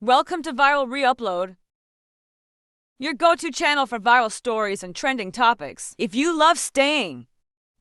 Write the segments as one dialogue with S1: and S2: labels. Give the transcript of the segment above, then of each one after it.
S1: Welcome to Viral Reupload, your go-to channel for viral stories and trending topics. If you love staying,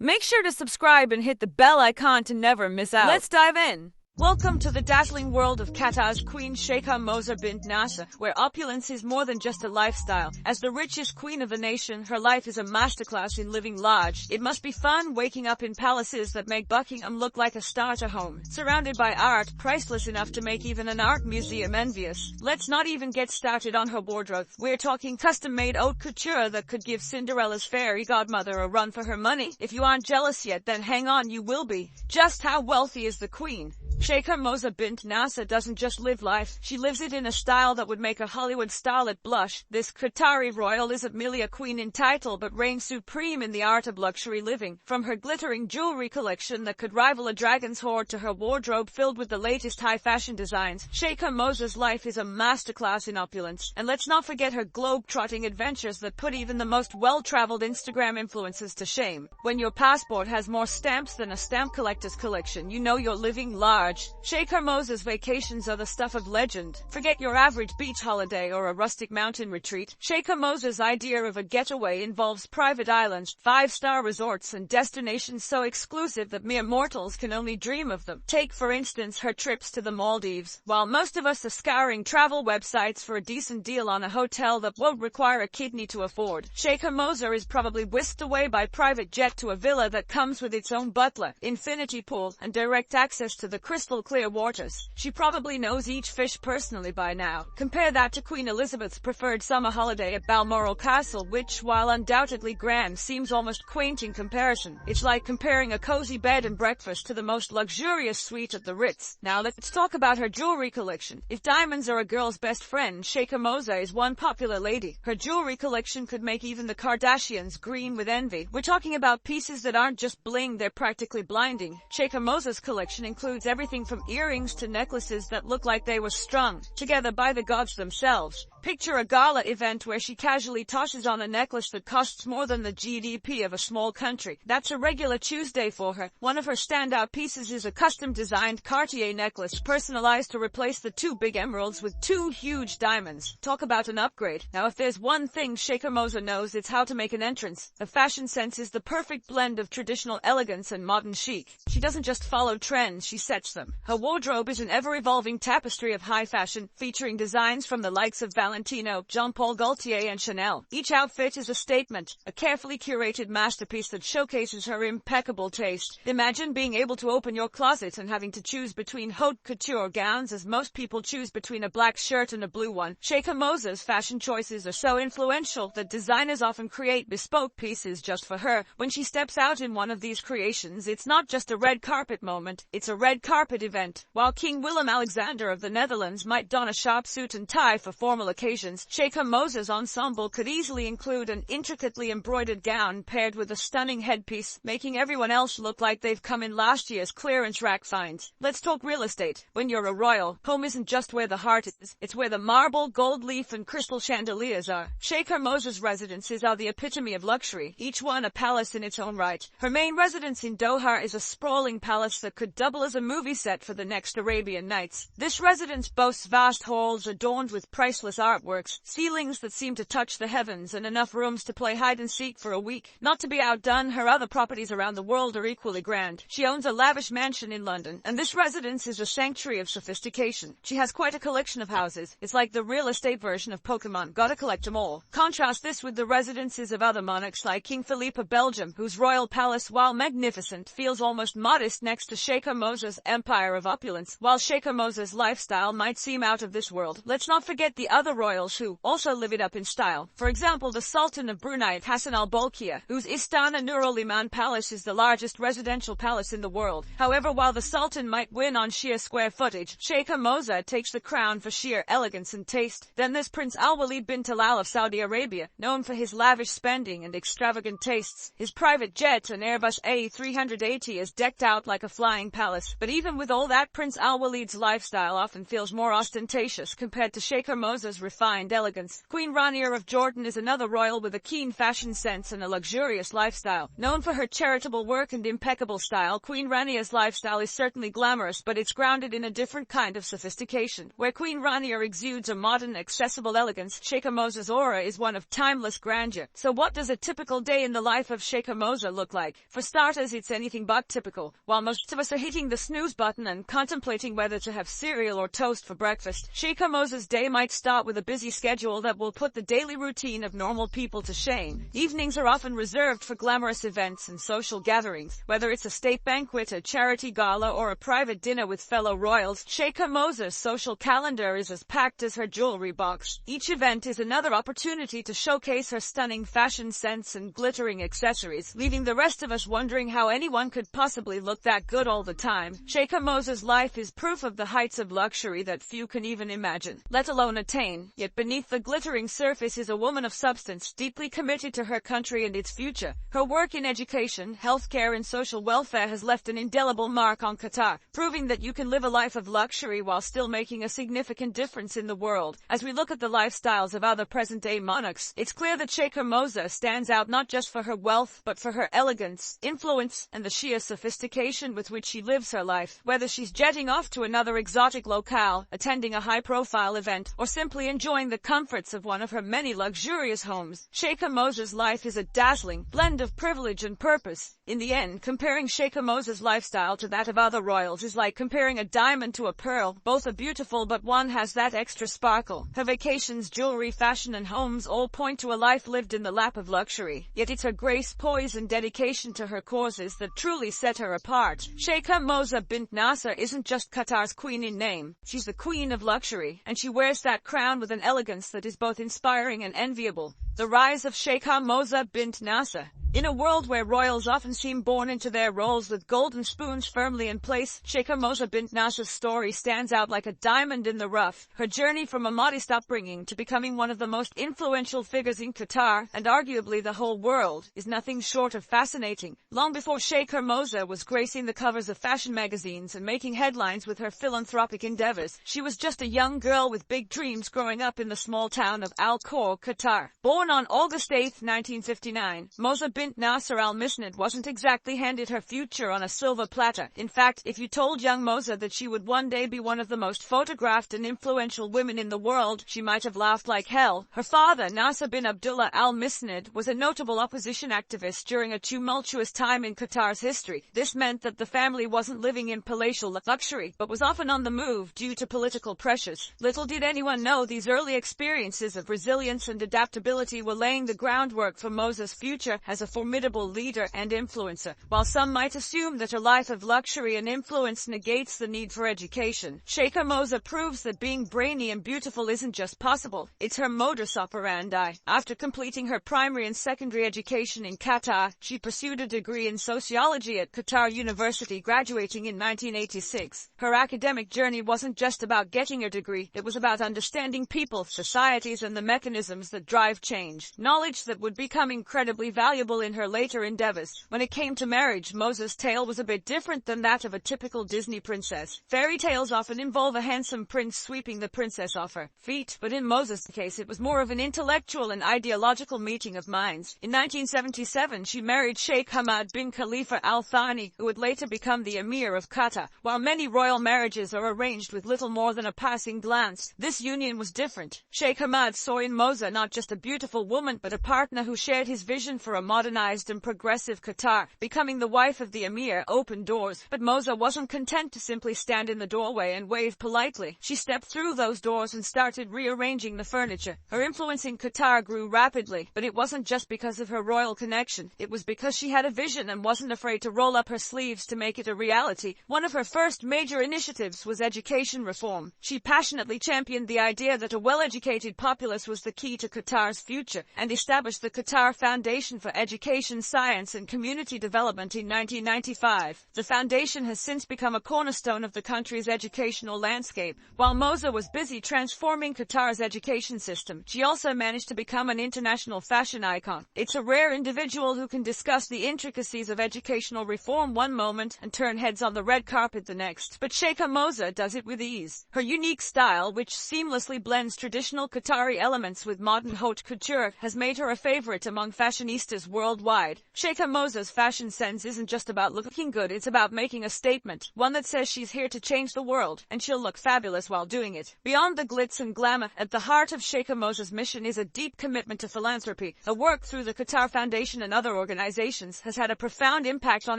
S1: make sure to subscribe and hit the bell icon to never miss out. Let's dive in. Welcome to the dazzling world of Qatar's Queen Sheikha Moza bint Nasser, where opulence is more than just a lifestyle. As the richest queen of the nation, her life is a masterclass in living large. It must be fun waking up in palaces that make Buckingham look like a starter home, surrounded by art, priceless enough to make even an art museum envious. Let's not even get started on her wardrobe. We're talking custom-made haute couture that could give Cinderella's fairy godmother a run for her money. If you aren't jealous yet, then hang on, you will be. Just how wealthy is the queen? Sheikha Moza bint Nasser doesn't just live life, she lives it in a style that would make a Hollywood starlet blush. This Qatari royal isn't merely a queen in title but reigns supreme in the art of luxury living. From her glittering jewelry collection that could rival a dragon's hoard to her wardrobe filled with the latest high-fashion designs, Sheikha Moza's life is a masterclass in opulence. And let's not forget her globe-trotting adventures that put even the most well-traveled Instagram influencers to shame. When your passport has more stamps than a stamp collector's collection, you know you're living large. Sheikha Moza's vacations are the stuff of legend. Forget your average beach holiday or a rustic mountain retreat. Sheikha Moza's idea of a getaway involves private islands, 5-star resorts, and destinations so exclusive that mere mortals can only dream of them. Take, for instance, her trips to the Maldives. While most of us are scouring travel websites for a decent deal on a hotel that won't require a kidney to afford, Sheikha Moza is probably whisked away by private jet to a villa that comes with its own butler, infinity pool, and direct access to the crystal clear waters. She probably knows each fish personally by now. Compare that to Queen Elizabeth's preferred summer holiday at Balmoral Castle, which, while undoubtedly grand, seems almost quaint in comparison. It's like comparing a cozy bed and breakfast to the most luxurious suite at the Ritz. Now let's talk about her jewelry collection. If diamonds are a girl's best friend, Sheikha Moza is one popular lady. Her jewelry collection could make even the Kardashians green with envy. We're talking about pieces that aren't just bling, they're practically blinding. Sheikha Moza's collection includes everything from earrings to necklaces that look like they were strung together by the gods themselves. Picture a gala event where she casually tosses on a necklace that costs more than the GDP of a small country. That's a regular Tuesday for her. One of her standout pieces is a custom-designed Cartier necklace, personalized to replace the 2 big emeralds with 2 huge diamonds. Talk about an upgrade. Now, if there's one thing Sheikha Moza knows, it's how to make an entrance. Her fashion sense is the perfect blend of traditional elegance and modern chic. She doesn't just follow trends, she sets them. Her wardrobe is an ever-evolving tapestry of high fashion, featuring designs from the likes of Valentino, Jean-Paul Gaultier, and Chanel. Each outfit is a statement, a carefully curated masterpiece that showcases her impeccable taste. Imagine being able to open your closet and having to choose between haute couture gowns as most people choose between a black shirt and a blue one. Sheikha Moza's fashion choices are so influential that designers often create bespoke pieces just for her. When she steps out in one of these creations, it's not just a red carpet moment, it's a red carpet event. While King Willem-Alexander of the Netherlands might don a sharp suit and tie for formal occasions, Sheikha Moza's ensemble could easily include an intricately embroidered gown paired with a stunning headpiece, making everyone else look like they've come in last year's clearance rack finds. Let's talk real estate. When you're a royal, home isn't just where the heart is, it's where the marble, gold leaf, and crystal chandeliers are. Sheikha Moza's residences are the epitome of luxury, each one a palace in its own right. Her main residence in Doha is a sprawling palace that could double as a movie set for the next Arabian Nights. This residence boasts vast halls adorned with priceless artworks, ceilings that seem to touch the heavens, and enough rooms to play hide-and-seek for a week. Not to be outdone, her other properties around the world are equally grand. She owns a lavish mansion in London, and this residence is a sanctuary of sophistication. She has quite a collection of houses. It's like the real estate version of Pokemon. Gotta collect them all. Contrast this with the residences of other monarchs like King Philippe of Belgium, whose royal palace, while magnificent, feels almost modest next to Sheikha Moza's empire of opulence. While Sheikha Moza's lifestyle might seem out of this world, let's not forget the other royals who also live it up in style. For example, the Sultan of Brunei, Hassan al-Bolkiah, whose Istana Nurul Iman Palace is the largest residential palace in the world. However, while the Sultan might win on sheer square footage, Sheikha Moza takes the crown for sheer elegance and taste. Then there's Prince Al-Walid bin Talal of Saudi Arabia, known for his lavish spending and extravagant tastes. His private jet, an Airbus A380, is decked out like a flying palace. But even with all that, Prince Al-Walid's lifestyle often feels more ostentatious compared to Sheikha Moza's refined elegance. Queen Rania of Jordan is another royal with a keen fashion sense and a luxurious lifestyle. Known for her charitable work and impeccable style, Queen Rania's lifestyle is certainly glamorous, but it's grounded in a different kind of sophistication. Where Queen Rania exudes a modern, accessible elegance, Sheikha Moza's aura is one of timeless grandeur. So what does a typical day in the life of Sheikha Moza look like? For starters, it's anything but typical. While most of us are hitting the snooze button and contemplating whether to have cereal or toast for breakfast, Sheikha Moza's day might start with a busy schedule that will put the daily routine of normal people to shame. Evenings are often reserved for glamorous events and social gatherings. Whether it's a state banquet, a charity gala, or a private dinner with fellow royals, Sheikha Moza's social calendar is as packed as her jewelry box. Each event is another opportunity to showcase her stunning fashion sense and glittering accessories, leaving the rest of us wondering how anyone could possibly look that good all the time. Sheikha Moza's life is proof of the heights of luxury that few can even imagine, let alone attain. Yet beneath the glittering surface is a woman of substance, deeply committed to her country and its future. Her work in education, healthcare, and social welfare has left an indelible mark on Qatar, proving that you can live a life of luxury while still making a significant difference in the world. As we look at the lifestyles of other present-day monarchs, it's clear that Sheikha Moza stands out not just for her wealth, but for her elegance, influence, and the sheer sophistication with which she lives her life. Whether she's jetting off to another exotic locale, attending a high-profile event, or simply enjoying the comforts of one of her many luxurious homes, Sheikha Moza's life is a dazzling blend of privilege and purpose. In the end, comparing Sheikha Moza's lifestyle to that of other royals is like comparing a diamond to a pearl. Both are beautiful, but one has that extra sparkle. Her vacations, jewelry, fashion, and homes all point to a life lived in the lap of luxury. Yet it's her grace, poise, and dedication to her causes that truly set her apart. Sheikha Moza bint Nasser isn't just Qatar's queen in name. She's the queen of luxury, and she wears that crown with an elegance that is both inspiring and enviable. The rise of Sheikha Moza bint Nasser. In a world where royals often seem born into their roles with golden spoons firmly in place, Sheikha Moza bint Nasser's story stands out like a diamond in the rough. Her journey from a modest upbringing to becoming one of the most influential figures in Qatar, and arguably the whole world, is nothing short of fascinating. Long before Sheikha Moza was gracing the covers of fashion magazines and making headlines with her philanthropic endeavors, she was just a young girl with big dreams growing up in the small town of Al Khor, Qatar. Born on August 8, 1959, Moza bint Nasser al-Misnad wasn't exactly handed her future on a silver platter. In fact, if you told young Moza that she would one day be one of the most photographed and influential women in the world, she might have laughed like hell. Her father, Nasser bin Abdullah al-Misnad, was a notable opposition activist during a tumultuous time in Qatar's history. This meant that the family wasn't living in palatial luxury, but was often on the move due to political pressures. Little did anyone know these early experiences of resilience and adaptability were laying the groundwork for Moza's future as a formidable leader and influencer. While some might assume that a life of luxury and influence negates the need for education, Sheikha Moza proves that being brainy and beautiful isn't just possible, it's her modus operandi. After completing her primary and secondary education in Qatar, she pursued a degree in sociology at Qatar University, graduating in 1986. Her academic journey wasn't just about getting a degree, it was about understanding people, societies, and the mechanisms that drive change. Knowledge that would become incredibly valuable in her later endeavors. When it came to marriage, Moza's tale was a bit different than that of a typical Disney princess. Fairy tales often involve a handsome prince sweeping the princess off her feet, but in Moza's case it was more of an intellectual and ideological meeting of minds. In 1977, she married Sheikh Hamad bin Khalifa Al Thani, who would later become the Emir of Qatar. While many royal marriages are arranged with little more than a passing glance, this union was different. Sheikh Hamad saw in Moza not just a beautiful woman, but a partner who shared his vision for a modernized and progressive Qatar. Becoming the wife of the Emir opened doors, but Moza wasn't content to simply stand in the doorway and wave politely. She stepped through those doors and started rearranging the furniture. Her influence in Qatar grew rapidly, but it wasn't just because of her royal connection. It was because she had a vision and wasn't afraid to roll up her sleeves to make it a reality. One of her first major initiatives was education reform. She passionately championed the idea that a well-educated populace was the key to Qatar's future, and established the Qatar Foundation for Education Education, Science and Community Development in 1995. The foundation has since become a cornerstone of the country's educational landscape. While Moza was busy transforming Qatar's education system, she also managed to become an international fashion icon. It's a rare individual who can discuss the intricacies of educational reform one moment and turn heads on the red carpet the next. But Sheikha Moza does it with ease. Her unique style, which seamlessly blends traditional Qatari elements with modern haute couture, has made her a favorite among fashionistas worldwide. Sheikha Moza's fashion sense isn't just about looking good, it's about making a statement, one that says she's here to change the world, and she'll look fabulous while doing it. Beyond the glitz and glamour, at the heart of Sheikha Moza's mission is a deep commitment to philanthropy. Her work through the Qatar Foundation and other organizations has had a profound impact on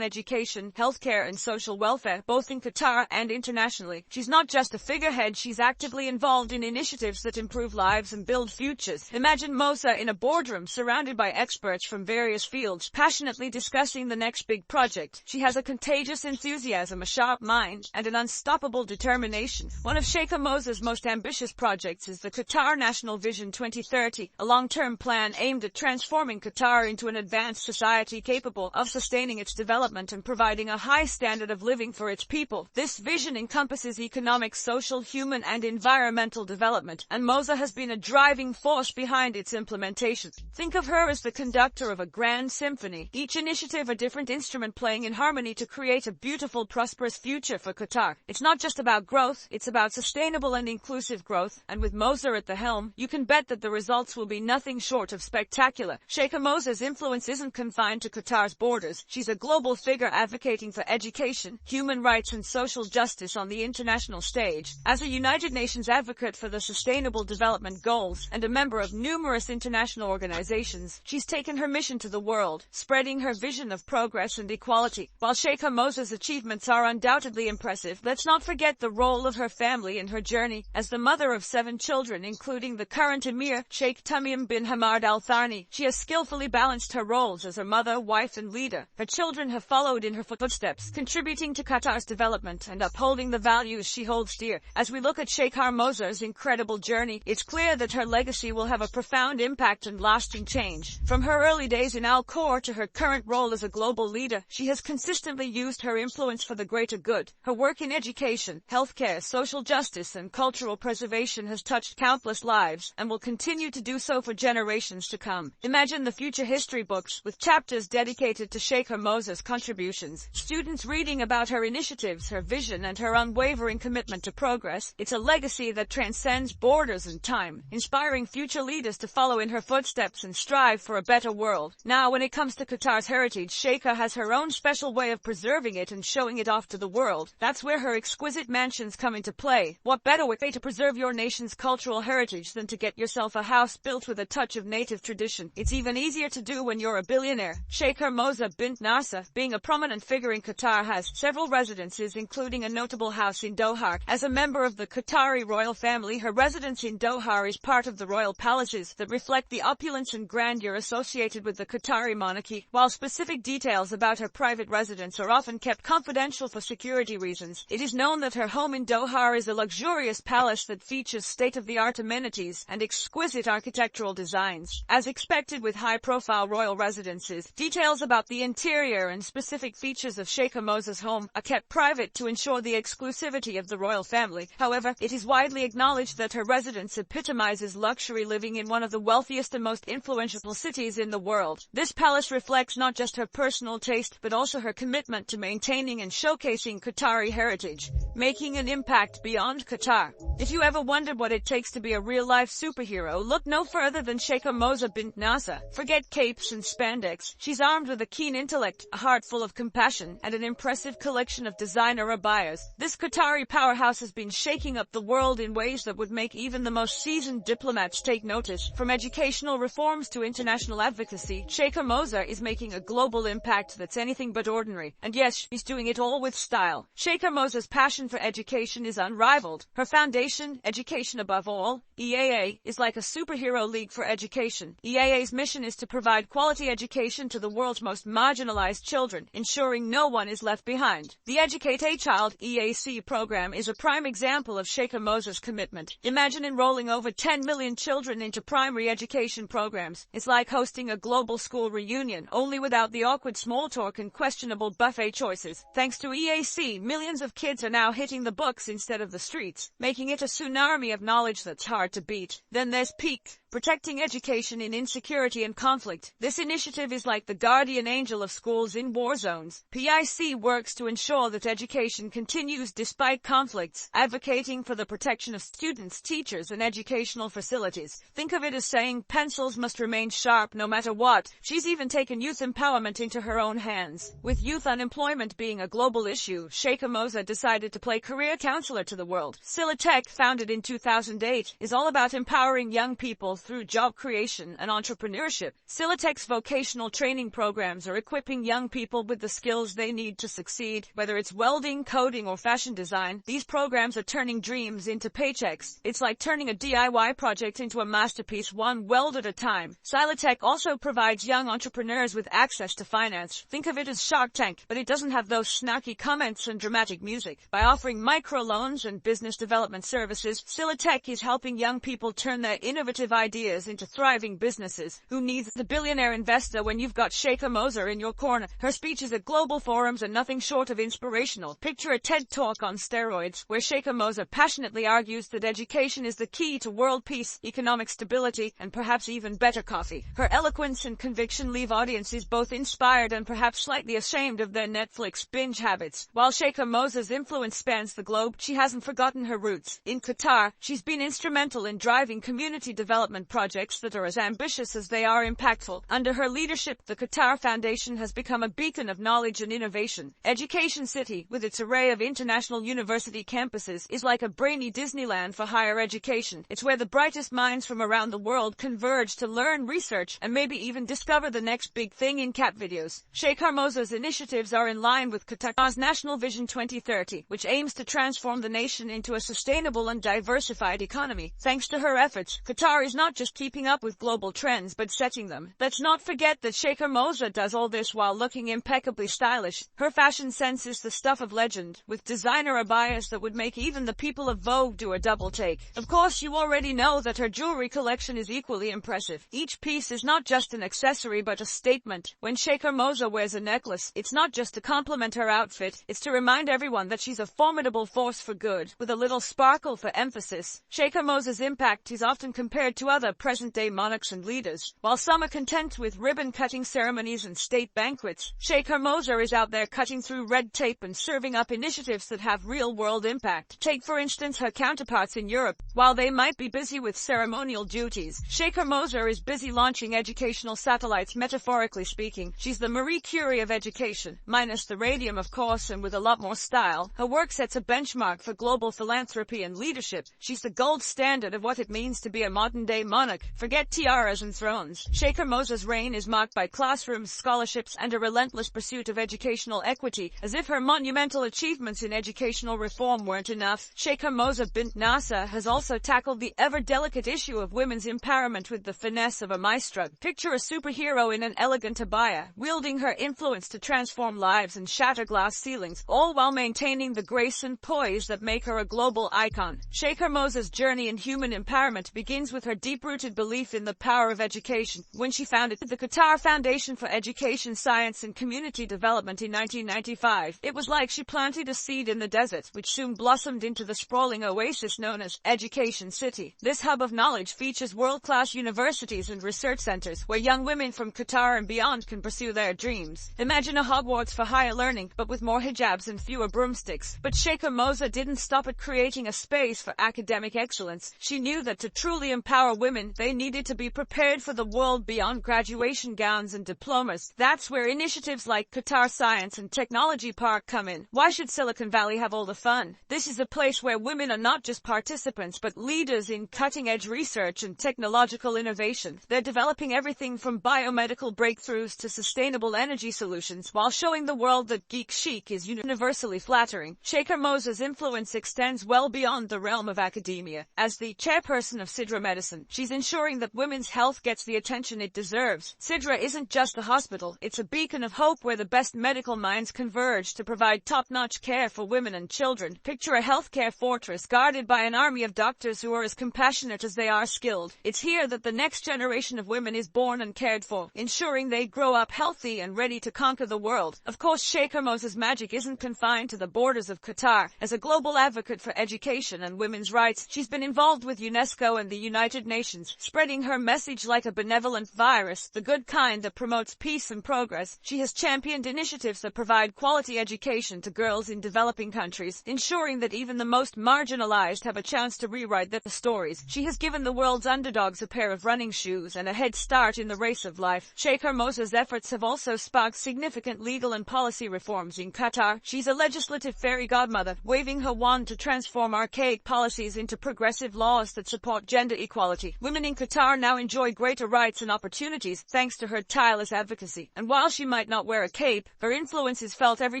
S1: education, healthcare and social welfare, both in Qatar and internationally. She's not just a figurehead, she's actively involved in initiatives that improve lives and build futures. Imagine Moza in a boardroom surrounded by experts from various fields, passionately discussing the next big project. She has a contagious enthusiasm, a sharp mind, and an unstoppable determination. One of Sheikha Moza's most ambitious projects is the Qatar National Vision 2030, a long-term plan aimed at transforming Qatar into an advanced society capable of sustaining its development and providing a high standard of living for its people. This vision encompasses economic, social, human, and environmental development, and Moza has been a driving force behind its implementation. Think of her as the conductor of a grand symphony, each initiative a different instrument playing in harmony to create a beautiful, prosperous future for Qatar. It's not just about growth, it's about sustainable and inclusive growth, and with Moza at the helm, you can bet that the results will be nothing short of spectacular. Sheikha Moza's influence isn't confined to Qatar's borders. She's a global figure advocating for education, human rights and social justice on the international stage. As a United Nations advocate for the Sustainable Development Goals and a member of numerous international organizations, she's taken her mission to the world, spreading her vision of progress and equality. While Sheikha Moza's achievements are undoubtedly impressive, let's not forget the role of her family in her journey. As the mother of 7 children, including the current Emir, Sheikh Tamim bin Hamad Al Thani, she has skillfully balanced her roles as a mother, wife and leader. Her children have followed in her footsteps, contributing to Qatar's development and upholding the values she holds dear. As we look at Sheikha Moza's incredible journey, it's clear that her legacy will have a profound impact and lasting change. From her early days in Al Khor to her current role as a global leader, she has consistently used her influence for the greater good. Her work in education, healthcare, social justice and cultural preservation has touched countless lives and will continue to do so for generations to come. Imagine the future history books with chapters dedicated to Sheikha Moza's contributions, students reading about her initiatives, her vision and her unwavering commitment to progress. It's a legacy that transcends borders and time, inspiring future leaders to follow in her footsteps and strive for a better world. Now, when it comes to Qatar's heritage, Sheikha has her own special way of preserving it and showing it off to the world. That's where her exquisite mansions come into play. What better way to preserve your nation's cultural heritage than to get yourself a house built with a touch of native tradition? It's even easier to do when you're a billionaire. Sheikha Moza bint Nasser, being a prominent figure in Qatar, has several residences, including a notable house in Doha. As a member of the Qatari royal family, her residence in Doha is part of the royal palaces that reflect the opulence and grandeur associated with the Qatari monarchy. While specific details about her private residence are often kept confidential for security reasons, it is known that her home in Doha is a luxurious palace that features state-of-the-art amenities and exquisite architectural designs. As expected with high-profile royal residences, details about the interior and specific features of Sheikha Moza's home are kept private to ensure the exclusivity of the royal family. However, it is widely acknowledged that her residence epitomizes luxury living in one of the wealthiest and most influential cities in the world. This palace reflects not just her personal taste, but also her commitment to maintaining and showcasing Qatari heritage, making an impact beyond Qatar. If you ever wondered what it takes to be a real-life superhero, look no further than Sheikha Moza bint Nasser. Forget capes and spandex. She's armed with a keen intellect, a heart full of compassion, and an impressive collection of designer abayas. This Qatari powerhouse has been shaking up the world in ways that would make even the most seasoned diplomats take notice. From educational reforms to international advocacy, Sheikha Moza is making a global impact that's anything but ordinary. And yes, she's doing it all with style. Sheikha Moza's passion for education is unrivaled. Her foundation, Education Above All, EAA is like a superhero league for education. EAA's mission is to provide quality education to the world's most marginalized children, ensuring no one is left behind. The Educate a Child (EAC) program is a prime example of Sheikha Moza's commitment. Imagine enrolling over 10 million children into primary education programs. It's like hosting a global school reunion, only without the awkward small talk and questionable buffet choices. Thanks to EAC, millions of kids are now hitting the books instead of the streets, making it a tsunami of knowledge that's hard to beat. Then there's PEAK, protecting education in insecurity and conflict. This initiative is like the guardian angel of schools in war zones. PIC works to ensure that education continues despite conflicts, advocating for the protection of students, teachers, and educational facilities. Think of it as saying pencils must remain sharp no matter what. She's even taken youth empowerment into her own hands. With youth unemployment being a global issue, Sheikha Moza decided to play career counselor to the world. Silla Tech, founded in 2008, is all about empowering young people through job creation and entrepreneurship. Silla Tech's vocational training programs are equipping young people with the skills they need to succeed. Whether it's welding, coding, or fashion design, these programs are turning dreams into paychecks. It's like turning a DIY project into a masterpiece, one weld at a time. Silla Tech also provides young entrepreneurs with access to finance. Think of it as Shark Tank, but it doesn't have those snarky comments and dramatic music. By offering microloans and business development services, Silla Tech is helping young people turn their innovative ideas into thriving businesses. Who needs the billionaire investor when you've got Sheikha Moza in your corner? Her speeches at global forums are nothing short of inspirational. Picture a TED Talk on steroids, where Sheikha Moza passionately argues that education is the key to world peace, economic stability, and perhaps even better coffee. Her eloquence and conviction leave audiences both inspired and perhaps slightly ashamed of their Netflix binge habits. While Sheikha Moza's influence spans the globe, she hasn't forgotten her roots. In Qatar, she's been instrumental in driving community development projects that are as ambitious as they are impactful. Under her leadership, the Qatar Foundation has become a beacon of knowledge and innovation. Education City, with its array of international university campuses, is like a brainy Disneyland for higher education. It's where the brightest minds from around the world converge to learn, research, and maybe even discover the next big thing in cat videos. Sheikha Moza's initiatives are in line with Qatar's National Vision 2030, which aims to transform the nation into a sustainable and diversified economy. Thanks to her efforts, Qatar is not just keeping up with global trends but setting them. Let's not forget that Sheikha Moza does all this while looking impeccably stylish. Her fashion sense is the stuff of legend, with designer abayas that would make even the people of Vogue do a double take. Of course, you already know that her jewelry collection is equally impressive. Each piece is not just an accessory but a statement. When Sheikha Moza wears a necklace, it's not just to complement her outfit, it's to remind everyone that she's a formidable force for good, with a little sparkle for emphasis. Sheikha Moza's impact is often compared to other present-day monarchs and leaders. While some are content with ribbon-cutting ceremonies and state banquets, Sheikha Moza is out there cutting through red tape and serving up initiatives that have real-world impact. Take, for instance, her counterparts in Europe. While they might be busy with ceremonial duties, Sheikha Moza is busy launching educational satellites, metaphorically speaking. She's the Marie Curie of education, minus the radium, of course, and with a lot more style. Her work sets a benchmark for global philanthropy and leadership. She's the gold standard of what it means to be a modern-day monarch. Forget tiaras and thrones. Sheikha Moza's reign is marked by classrooms, scholarships, and a relentless pursuit of educational equity. As if her monumental achievements in educational reform weren't enough, Sheikha Moza bint Nasser has also tackled the ever-delicate issue of women's empowerment with the finesse of a maestra. Picture a superhero in an elegant abaya, wielding her influence to transform lives and shatter glass ceilings, all while maintaining the grace and poise that make her a global icon. Sheikha Moza's journey in human empowerment begins with her deep-rooted belief in the power of education. When she founded the Qatar Foundation for Education, Science and Community Development in 1995, it was like she planted a seed in the desert, which soon blossomed into the sprawling oasis known as Education City. This hub of knowledge features world-class universities and research centers, where young women from Qatar and beyond can pursue their dreams. Imagine a Hogwarts for higher learning, but with more hijabs and fewer broomsticks. But Sheikha Moza didn't stop at creating a space for academic excellence. She knew that to truly empower women, they needed to be prepared for the world beyond graduation gowns and diplomas. That's where initiatives like Qatar Science and Technology Park come in. Why should Silicon Valley have all the fun? This is a place where women are not just participants but leaders in cutting-edge research and technological innovation. They're developing everything from biomedical breakthroughs to sustainable energy solutions, while showing the world that geek chic is universally flattering. Sheikha Moza's influence extends well beyond the realm of academia. As the the chairperson of Sidra Medicine. She's ensuring that women's health gets the attention it deserves. Sidra isn't just a hospital, it's a beacon of hope where the best medical minds converge to provide top-notch care for women and children. Picture a healthcare fortress guarded by an army of doctors who are as compassionate as they are skilled. It's here that the next generation of women is born and cared for, ensuring they grow up healthy and ready to conquer the world. Of course, Sheikha Moza's magic isn't confined to the borders of Qatar. As a global advocate for education and women's rights, she's been involved with UNESCO and the United Nations, spreading her message like a benevolent virus, the good kind that promotes peace and progress. She has championed initiatives that provide quality education to girls in developing countries, ensuring that even the most marginalized have a chance to rewrite their stories. She has given the world's underdogs a pair of running shoes and a head start in the race of life. Sheikha Moza's efforts have also sparked significant legal and policy reforms in Qatar. She's a legislative fairy godmother, waving her wand to transform archaic policies into progressive laws that support gender equality. Women in Qatar now enjoy greater rights and opportunities thanks to her tireless advocacy. And while she might not wear a cape, her influence is felt every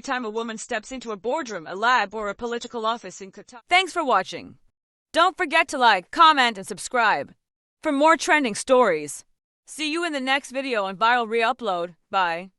S1: time a woman steps into a boardroom, a lab, or a political office in Qatar. Thanks for watching. Don't forget to like, comment, and subscribe for more trending stories. See you in the next video on Viral Reupload. Bye.